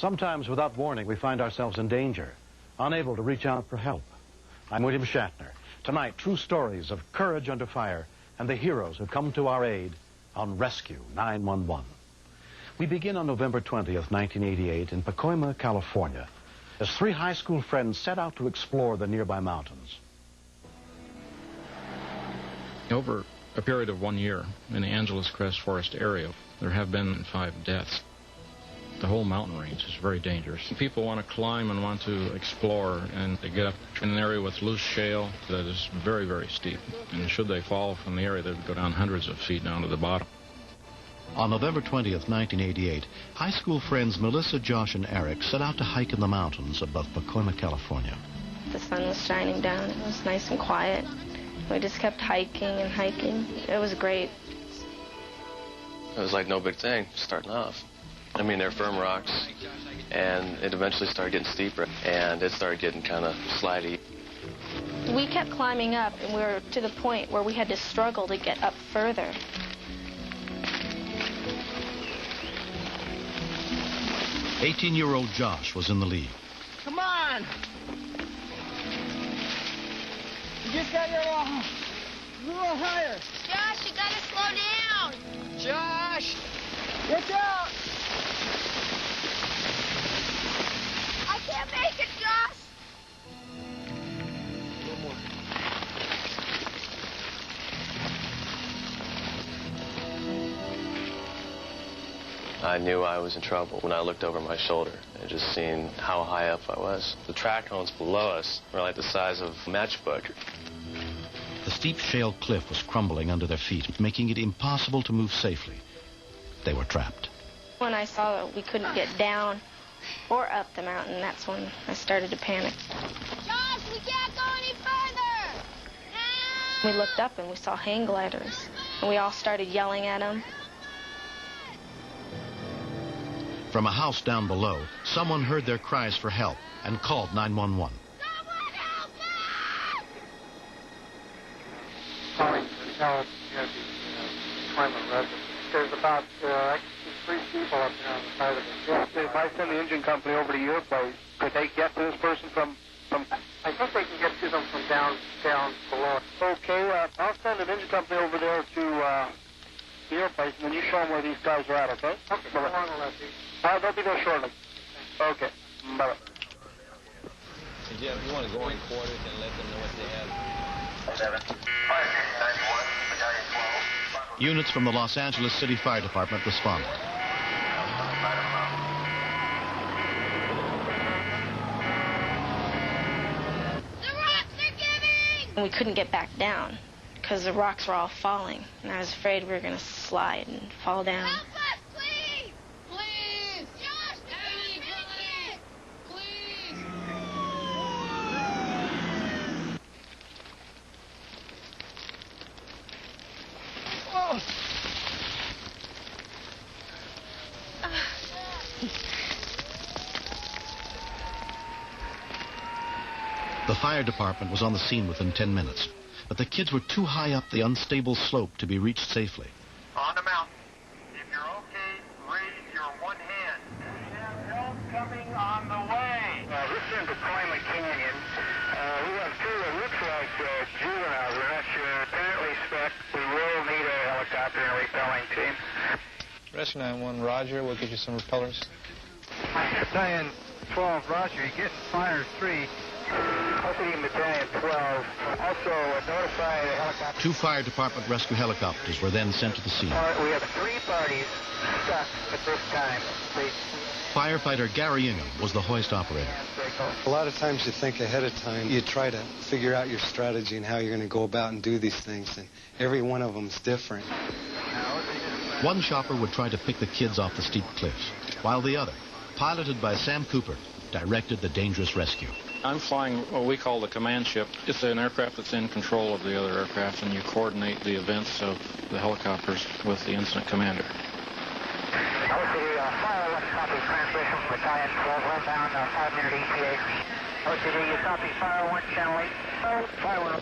Sometimes, without warning, we find ourselves in danger, unable to reach out for help. I'm William Shatner. Tonight, true stories of courage under fire and the heroes who come to our aid on Rescue 911. We begin on November 20th, 1988, in Pacoima, California, as three high school friends set out to explore the nearby mountains. Over a period of 1 year in the Angeles Crest Forest area, there have been 5 deaths. The whole mountain range is very dangerous. People want to climb and want to explore, and they get up in an area with loose shale that is very, very steep. And should they fall from the area, they would go down hundreds of feet down to the bottom. On November 20th, 1988, high school friends Melissa, Josh, and Eric set out to hike in the mountains above Pacoima, California. The sun was shining down. It was nice and quiet. We just kept hiking and hiking. It was great. It was like no big thing, starting off. I mean, they're firm rocks, and it eventually started getting steeper, and it started getting kind of slidey. We kept climbing up, and we were to the point where we had to struggle to get up further. "18-year-old Josh was in the lead. Come on! You just got to get a little higher. Josh, you gotta slow down. Josh! Get out! I can't make it, Josh. I knew I was in trouble when I looked over my shoulder and just seeing how high up I was. The track holes below us were like the size of a matchbook. The steep shale cliff was crumbling under their feet, making it impossible to move safely. They were trapped. When I saw that we couldn't get down or up the mountain, that's when I started to panic. Josh, we can't go any further. We looked up and we saw hang gliders, and we all started yelling at them. From a house down below, someone heard their cries for help and called 911. Someone help us! Calling to tell Pacoima residents. There's about, I can see 3 people up there on the side of the hill. If I send the engine company over to your place, could they get to this person from... I think they can get to them from down below. Okay, I'll send an engine company over there to your place, and then you show them where these guys are at, okay? Okay, so long will that be? They'll be there shortly. Okay, bye-bye. Jeff, you want to go in quarters and let them know what they have? 11. Units from the Los Angeles City Fire Department responded. The rocks are giving! We couldn't get back down because the rocks were all falling, and I was afraid we were going to slide and fall down. Help us, please! Please! Josh, we can't make it! Please! Oh! The fire department was on the scene within 10 minutes, but the kids were too high up the unstable slope to be reached safely. On the mountain. If you're okay, raise your one hand. We have help coming on the way. This is Pacoima Canyon. We have 2 that looks like juveniles. We're not sure. Apparently spec. We will need a helicopter and a repelling team. Rescue 911, Roger. We'll get you some repellers. Battalion 12, Roger. You're getting fire 3. Opening Battalion 12. Also notify the helicopter. 2 fire department rescue helicopters were then sent to the scene. All right, we have 3 parties stuck at this time. Please. Firefighter Gary Ingham was the hoist operator. A lot of times you think ahead of time. You try to figure out your strategy and how you're going to go about and do these things, and every one of them is different. One chopper would try to pick the kids off the steep cliffs, while the other, piloted by Sam Cooper, directed the dangerous rescue. I'm flying what we call the command ship. It's an aircraft that's in control of the other aircraft, and you coordinate the events of the helicopters with the incident commander. OCD, fire 1 copy transmission from Battalion 12, inbound, 5-minute ETA. OCD, you copy fire 1, channel 8. Oh, fire 1.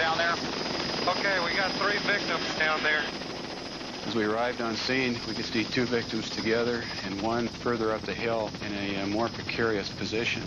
down there? Okay, we got 3 victims down there. As we arrived on scene, we could see 2 victims together and one further up the hill in a more precarious position.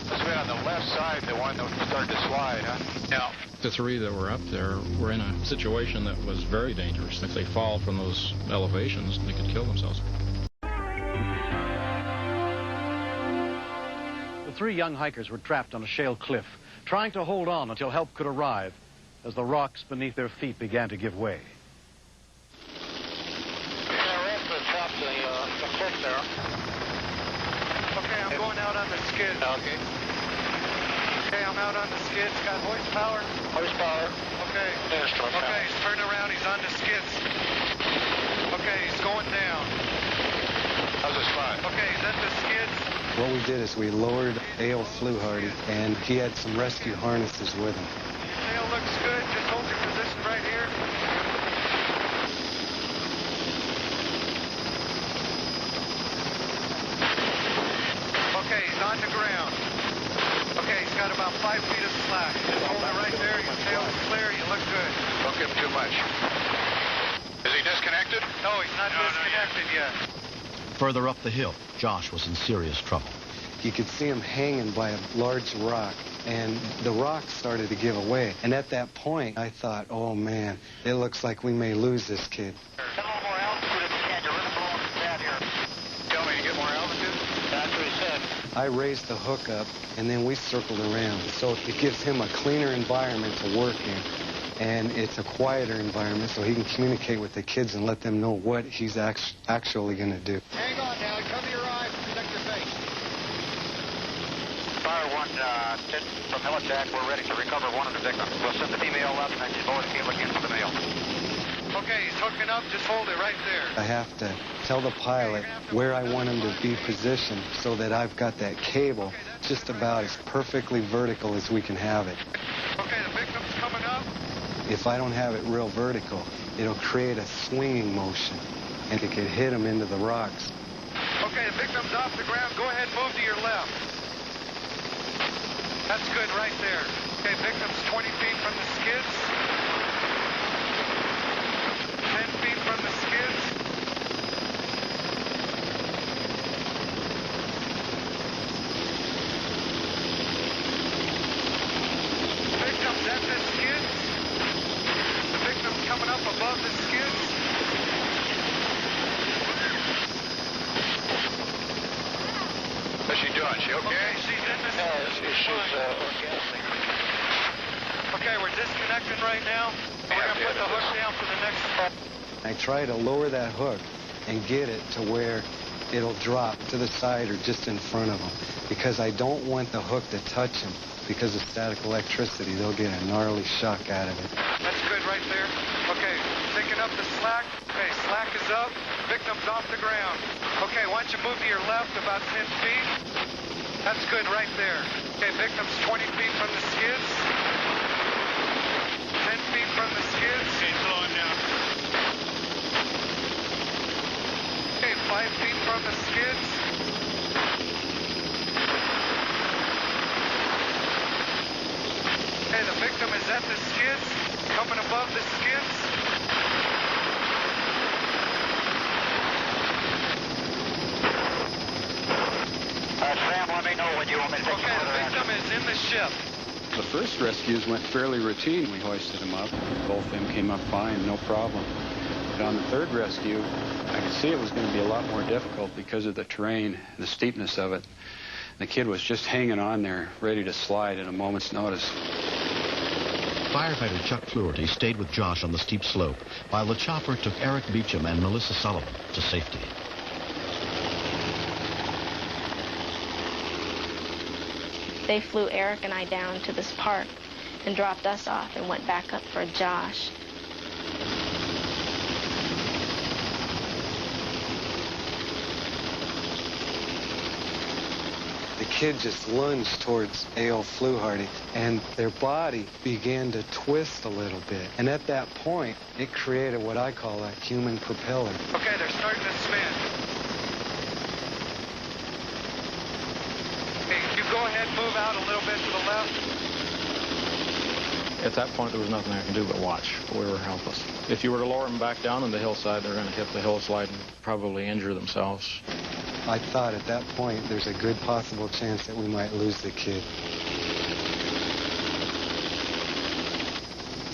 This way on the left side, the one that started to slide, huh? Yeah. The 3 that were up there were in a situation that was very dangerous. If they fall from those elevations, they could kill themselves. The 3 young hikers were trapped on a shale cliff, trying to hold on until help could arrive as the rocks beneath their feet began to give way. The cliff there. Okay, I'm going out on the skid. Okay. Okay, I'm out on the skids. Got horsepower? Horsepower. Okay. Okay, he's turning around. He's on the skids. Okay, he's going down. How's the spot? Okay, he's at the skids. What we did is we lowered A.O. Fluharty, and he had some rescue harnesses with him. Tail looks good. Just hold your position right here. Okay, he's on the ground. Okay, he's got about 5 feet of slack. Just hold it right there. Your tail's clear. You look good. Don't give him too much. Is he disconnected? No, he's not disconnected yet. Further up the hill, Josh was in serious trouble. You could see him hanging by a large rock, and the rock started to give away. And at that point, I thought, oh, man, it looks like we may lose this kid. Get a little more altitude if you can. You're really blowing the pad here. Tell me to get more altitude? That's what he said. I raised the hook up, and then we circled around. So it gives him a cleaner environment to work in, and it's a quieter environment so he can communicate with the kids and let them know what he's actually going to do. Hang on now. Cover your eyes. Protect your face. Fire 1, from Helijack. We're ready to recover one of the victims. We'll send the female up, and she's going to keep looking for the male. Okay, he's hooking up. Just hold it right there. I have to tell the pilot where I want him to be positioned so that I've got that cable just about as perfectly vertical as we can have it. Okay, the victim's coming up. If I don't have it real vertical, it'll create a swinging motion, and it could hit him into the rocks. Okay, the victim's off the ground. Go ahead, move to your left. That's good right there. Okay, victim's 20 feet from the skids. 10 feet from the skids. Victim's at the skids. The victim's coming up above the skids. What's she doing? She okay? Okay, she's in the She's orgasmic. Okay, we're disconnecting right now. We're going to put the hook down for the next step. I try to lower that hook and get it to where it'll drop to the side or just in front of him, because I don't want the hook to touch him. Because of static electricity, they'll get a gnarly shock out of it. That's good right there. Okay, picking up the slack. Okay, slack is up. Victim's off the ground. Okay, why don't you move to your left about 10 feet? That's good right there. Okay, victim's 20 feet from the skids. 10 feet from the skids. Okay, slow him down. Okay, 5 feet from the skids. Okay, the victim is at the skids, coming above the skids. Sam, let me know when you want me to take Okay, the victim is in the ship. The first rescues went fairly routine. We hoisted him up. Both of them came up fine, no problem. But on the third rescue, I could see it was going to be a lot more difficult because of the terrain, the steepness of it. The kid was just hanging on there, ready to slide at a moment's notice. Firefighter Chuck Fluharty stayed with Josh on the steep slope, while the chopper took Eric Beecham and Melissa Sullivan to safety. They flew Eric and I down to this park and dropped us off and went back up for Josh. The kid just lunged towards A.O. Fluharty, and their body began to twist a little bit. And at that point, it created what I call a human propeller. Okay, they're starting to spin. Okay, you go ahead and move out a little bit to the left. At that point, there was nothing I could do but watch. We were helpless. If you were to lower them back down on the hillside, they're going to hit the hillside and probably injure themselves. I thought at that point there's a good possible chance that we might lose the kid.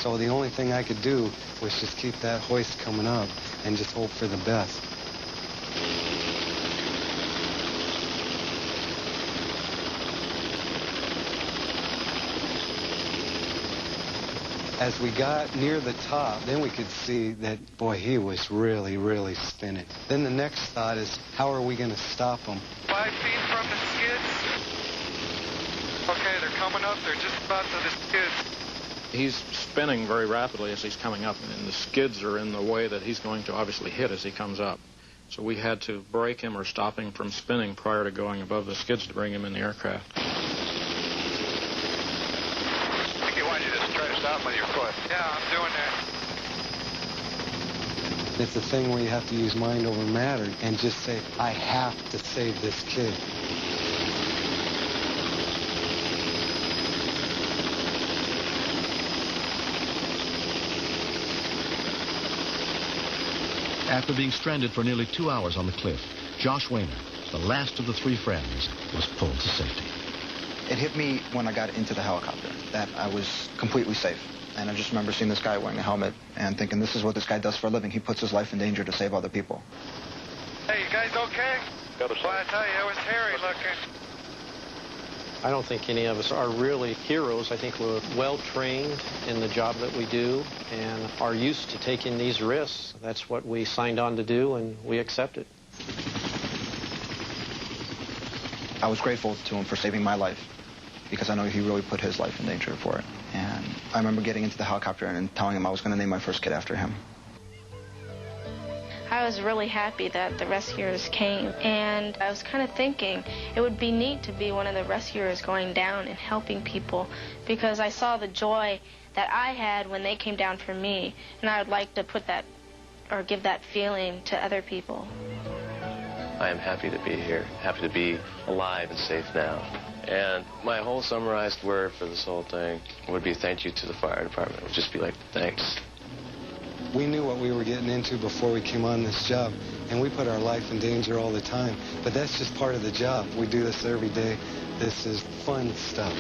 So the only thing I could do was just keep that hoist coming up and just hope for the best. As we got near the top, then we could see that, boy, he was really, really spinning. Then the next thought is, how are we going to stop him? 5 feet from the skids. Okay, they're coming up. They're just about to the skids. He's spinning very rapidly as he's coming up, and the skids are in the way that he's going to obviously hit as he comes up. So we had to brake him or stop him from spinning prior to going above the skids to bring him in the aircraft. I think you want you to try to stop with your foot. Yeah, I'm doing that. It's a thing where you have to use mind over matter and just say, I have to save this kid. After being stranded for nearly 2 hours on the cliff, Josh Wayner, the last of the 3 friends, was pulled to safety. It hit me when I got into the helicopter that I was completely safe. And I just remember seeing this guy wearing a helmet and thinking, this is what this guy does for a living. He puts his life in danger to save other people. Hey, you guys okay? Well, I tell you, it was hairy looking. I don't think any of us are really heroes. I think we're well-trained in the job that we do and are used to taking these risks. That's what we signed on to do, and we accept it. I was grateful to him for saving my life because I know he really put his life in danger for it. And I remember getting into the helicopter and telling him I was going to name my first kid after him. I was really happy that the rescuers came, and I was kind of thinking it would be neat to be one of the rescuers going down and helping people, because I saw the joy that I had when they came down for me, and I would like to put that or give that feeling to other people. I am happy to be here, happy to be alive and safe now. And my whole summarized word for this whole thing would be thank you to the fire department. It would just be like, thanks. We knew what we were getting into before we came on this job, and we put our life in danger all the time. But that's just part of the job. We do this every day. This is fun stuff.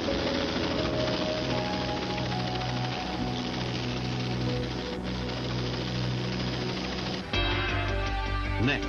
Next.